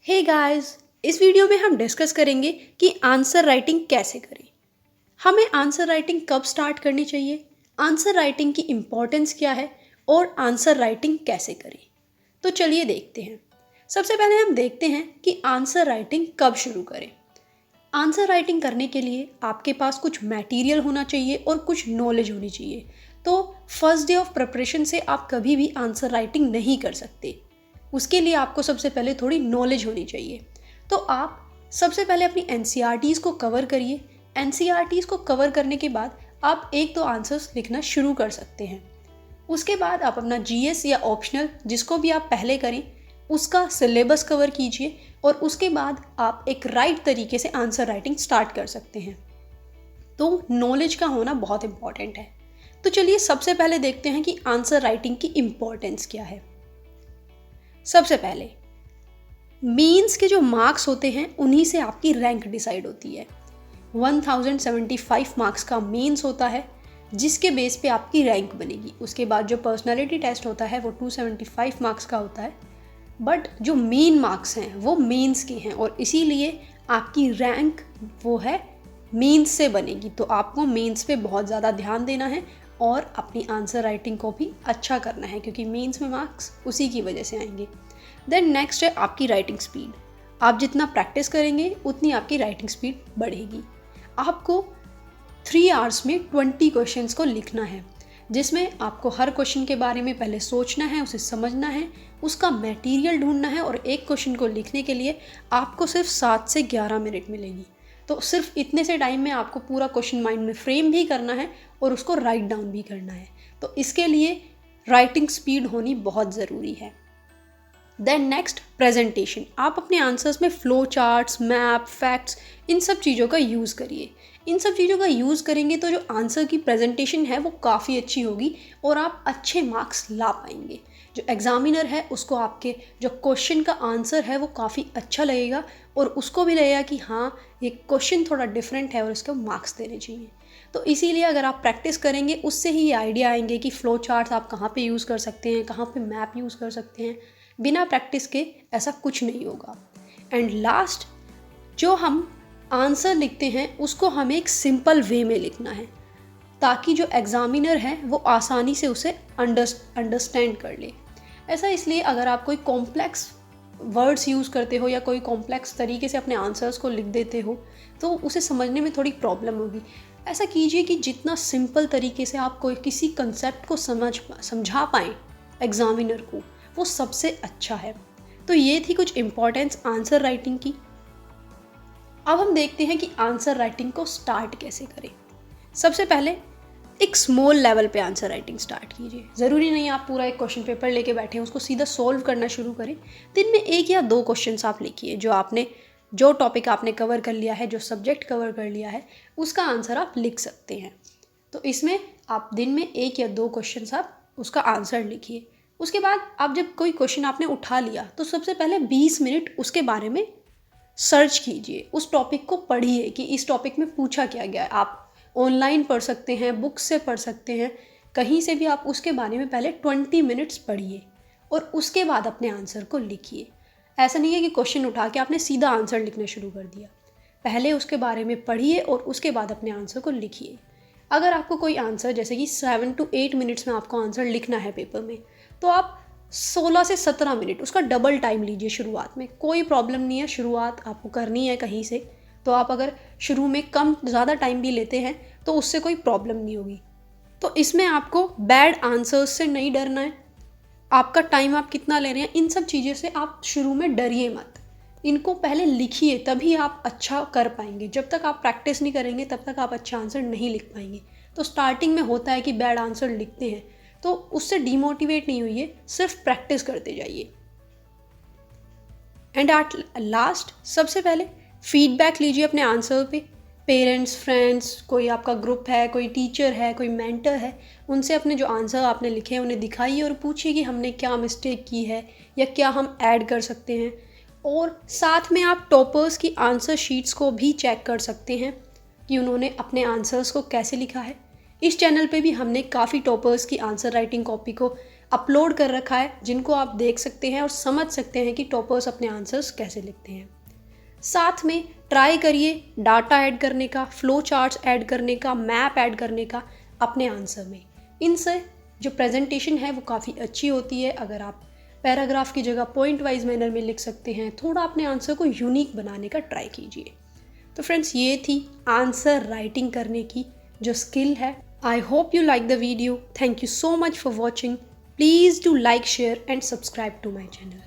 Hey guys, इस video में हम डिस्कस करेंगे कि आंसर राइटिंग कैसे करें। हमें आंसर राइटिंग कब स्टार्ट करनी चाहिए, आंसर राइटिंग की इम्पोर्टेंस क्या है और आंसर राइटिंग कैसे करें। तो चलिए देखते हैं। सबसे पहले हम देखते हैं कि आंसर राइटिंग कब शुरू करें। आंसर राइटिंग करने के लिए आपके पास कुछ मटेरियल होना चाहिए और कुछ नॉलेज होनी चाहिए। तो फर्स्ट डे ऑफ प्रिपरेशन से आप कभी भी आंसर राइटिंग नहीं कर सकते। उसके लिए आपको सबसे पहले थोड़ी नॉलेज होनी चाहिए। तो आप सबसे पहले अपनी एनसीईआरटीज़ को कवर करिए। एनसीईआरटीज़ को कवर करने के बाद आप एक दो आंसर्स लिखना शुरू कर सकते हैं। उसके बाद आप अपना जीएस या ऑप्शनल जिसको भी आप पहले करें उसका सिलेबस कवर कीजिए और उसके बाद आप एक राइट तरीके से आंसर राइटिंग स्टार्ट कर सकते हैं। तो नॉलेज का होना बहुत इम्पॉर्टेंट है। तो चलिए सबसे पहले देखते हैं कि आंसर राइटिंग की इम्पोर्टेंस क्या है। सबसे पहले मेंस के जो मार्क्स होते हैं उन्हीं से आपकी रैंक डिसाइड होती है। 1075 मार्क्स का मेंस होता है जिसके बेस पे आपकी रैंक बनेगी। उसके बाद जो पर्सनालिटी टेस्ट होता है वो 275 मार्क्स का होता है, बट जो मेन मार्क्स हैं वो मेंस के हैं और इसीलिए आपकी रैंक वो है मेंस से बनेगी। तो आपको मेंस पे बहुत ज़्यादा ध्यान देना है और अपनी आंसर राइटिंग को भी अच्छा करना है क्योंकि मेंस में मार्क्स उसी की वजह से आएंगे। देन नेक्स्ट है आपकी राइटिंग स्पीड। आप जितना प्रैक्टिस करेंगे उतनी आपकी राइटिंग स्पीड बढ़ेगी। आपको 3 आवर्स में 20 क्वेश्चंस को लिखना है जिसमें आपको हर क्वेश्चन के बारे में पहले सोचना है, उसे समझना है, उसका मटेरियल ढूंढना है और एक क्वेश्चन को लिखने के लिए आपको सिर्फ 7 से 11 मिनट मिलेगी। तो सिर्फ इतने से टाइम में आपको पूरा क्वेश्चन माइंड में फ्रेम भी करना है और उसको राइट डाउन भी करना है। तो इसके लिए राइटिंग स्पीड होनी बहुत ज़रूरी है। Then next presentation. आप अपने आंसर्स में फ्लो चार्ट्स, मैप, फैक्ट्स इन सब चीज़ों का यूज़ करिए। इन सब चीज़ों का यूज़ करेंगे तो जो आंसर की प्रेजेंटेशन है वो काफ़ी अच्छी होगी और आप अच्छे मार्क्स ला पाएंगे। जो एग्जामिनर है उसको आपके जो क्वेश्चन का आंसर है वो काफ़ी अच्छा लगेगा और उसको भी लगेगा कि हाँ ये क्वेश्चन थोड़ा डिफरेंट है और इसको मार्क्स देने चाहिए। तो इसीलिए अगर आप प्रैक्टिस करेंगे उससे ही ये आइडिया आएंगे कि फ़्लो चार्ट्स आप कहाँ पे यूज़ कर सकते हैं, कहाँ पे मैप यूज़ कर सकते हैं। बिना प्रैक्टिस के ऐसा कुछ नहीं होगा। एंड लास्ट, जो हम आंसर लिखते हैं उसको हमें एक सिंपल वे में लिखना है ताकि जो एग्ज़ामिनर है वो आसानी से उसे अंडरस्टैंड कर ले। ऐसा इसलिए अगर आप कोई कॉम्प्लेक्स वर्ड्स यूज़ करते हो या कोई कॉम्प्लेक्स तरीके से अपने आंसर्स को लिख देते हो तो उसे समझने में थोड़ी प्रॉब्लम होगी। ऐसा कीजिए कि जितना सिंपल तरीके से आप कोई किसी कंसेप्ट को समझा पाएँ एग्ज़ामिनर को, वो सबसे अच्छा है। तो ये थी कुछ इम्पोर्टेंस आंसर राइटिंग की। अब हम देखते हैं कि आंसर राइटिंग को स्टार्ट कैसे करें। सबसे पहले एक स्मॉल लेवल पे आंसर राइटिंग स्टार्ट कीजिए। ज़रूरी नहीं आप पूरा एक क्वेश्चन पेपर लेके बैठे हैं उसको सीधा सॉल्व करना शुरू करें। दिन में 1 या 2 क्वेश्चंस आप लिखिए। जो टॉपिक आपने कवर कर लिया है, जो सब्जेक्ट कवर कर लिया है, उसका आंसर आप लिख सकते हैं। तो इसमें आप दिन में 1 या 2 क्वेश्चंस आप उसका आंसर लिखिए। उसके बाद आप जब कोई क्वेश्चन आपने उठा लिया तो सबसे पहले 20 मिनट उसके बारे में सर्च कीजिए, उस टॉपिक को पढ़िए कि इस टॉपिक में पूछा क्या गया है। आप ऑनलाइन पढ़ सकते हैं, बुक से पढ़ सकते हैं, कहीं से भी आप उसके बारे में पहले 20 मिनट्स पढ़िए और उसके बाद अपने आंसर को लिखिए। ऐसा नहीं है कि क्वेश्चन उठा के आपने सीधा आंसर लिखना शुरू कर दिया। पहले उसके बारे में पढ़िए और उसके बाद अपने आंसर को लिखिए। अगर आपको कोई आंसर जैसे कि 7 to 8 मिनट्स में आपको आंसर लिखना है पेपर में, तो आप 16 से 17 मिनट उसका डबल टाइम लीजिए। शुरुआत में कोई प्रॉब्लम नहीं है, शुरुआत आपको करनी है कहीं से, तो आप अगर शुरू में कम ज़्यादा टाइम भी लेते हैं तो उससे कोई प्रॉब्लम नहीं होगी। तो इसमें आपको बैड आंसर्स से नहीं डरना है। आपका टाइम आप कितना ले रहे हैं, इन सब चीज़ों से आप शुरू में डरिए मत। इनको पहले लिखिए तभी आप अच्छा कर पाएंगे। जब तक आप प्रैक्टिस नहीं करेंगे तब तक आप अच्छा आंसर नहीं लिख पाएंगे। तो स्टार्टिंग में होता है कि बैड आंसर लिखते हैं, तो उससे डिमोटिवेट नहीं होइए, सिर्फ प्रैक्टिस करते जाइए। एंड एट लास्ट सबसे पहले फीडबैक लीजिए अपने आंसर पे। पेरेंट्स, फ्रेंड्स, कोई आपका ग्रुप है, कोई टीचर है, कोई मेंटर है, उनसे अपने जो आंसर आपने लिखे हैं उन्हें दिखाइए और पूछिए कि हमने क्या मिस्टेक की है या क्या हम ऐड कर सकते हैं। और साथ में आप टॉपर्स की आंसर शीट्स को भी चेक कर सकते हैं कि उन्होंने अपने आंसर्स को कैसे लिखा है। इस चैनल पे भी हमने काफ़ी टॉपर्स की आंसर राइटिंग कॉपी को अपलोड कर रखा है जिनको आप देख सकते हैं और समझ सकते हैं कि टॉपर्स अपने आंसर्स कैसे लिखते हैं। साथ में ट्राई करिए डाटा ऐड करने का, फ्लो चार्ट्स ऐड करने का, मैप ऐड करने का अपने आंसर में। इनसे जो प्रेजेंटेशन है वो काफ़ी अच्छी होती है। अगर आप पैराग्राफ की जगह पॉइंट वाइज मैनर में लिख सकते हैं, थोड़ा अपने आंसर को यूनिक बनाने का ट्राई कीजिए। तो फ्रेंड्स, ये थी आंसर राइटिंग करने की जो स्किल है। I hope you like the video. Thank you so much for watching. Please do like, share and subscribe to my channel.